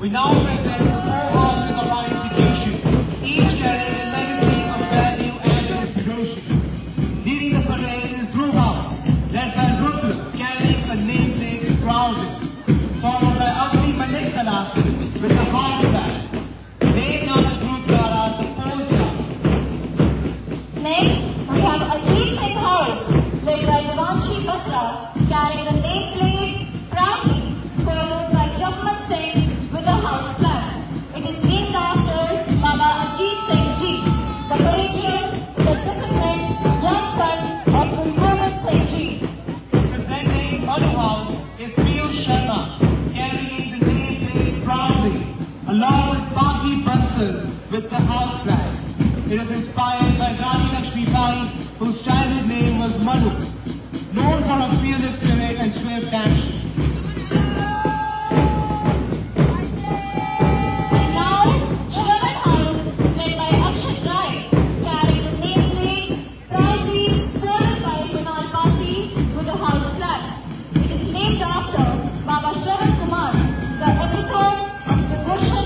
We now present the four houses of our institution, each carrying a legacy of value and inspiration. Leading the parade is Dhruv House, led by Rudra, carrying a nameplate grounded, followed by Agni Mandekala with the house flag. Named after Dhruv Tara, the Polska. Next, we have Ajit Singh House, led by Devanshi Batra, carrying the nameplate proudly, followed by Jagmat Singh with the house flag. It is named after Baba Ajit Singh Ji, the courageous, the disciplined young son of Guru Gobind Singh Ji. Presenting Madhu House is Piyush Sharma, carrying the nameplate proudly, along with Baki Bansal with the house flag. It is inspired by Rani Lakshmi Bai, whose childhood name was Madhu, known for her fearless spirit and swift action. And now, Shravan House, led by Akshat Rai, carrying the nameplate proudly, followed by Kunal Basi with the house flag. It is named after Baba Shravan Kumar, the epitome of devotion,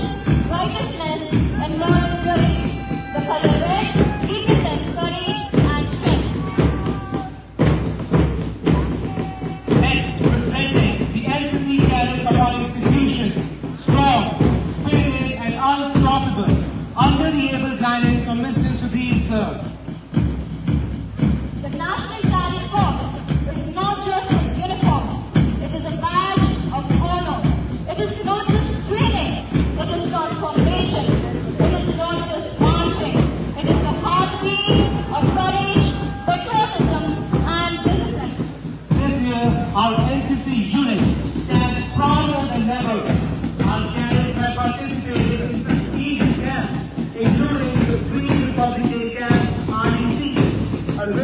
righteousness, and moral purity. The color red represents courage and strength. Next, presenting the NCC cadets of our institution, strong, spirited, and unstoppable, under the able guidance of Mr. Sudhir Sir. The National Cadet Corps is not just a uniform, it is a badge of honor. It is not just training, it is transformation. It is not just marching, it is the heartbeat of courage, patriotism, and discipline. This year, our NCC unit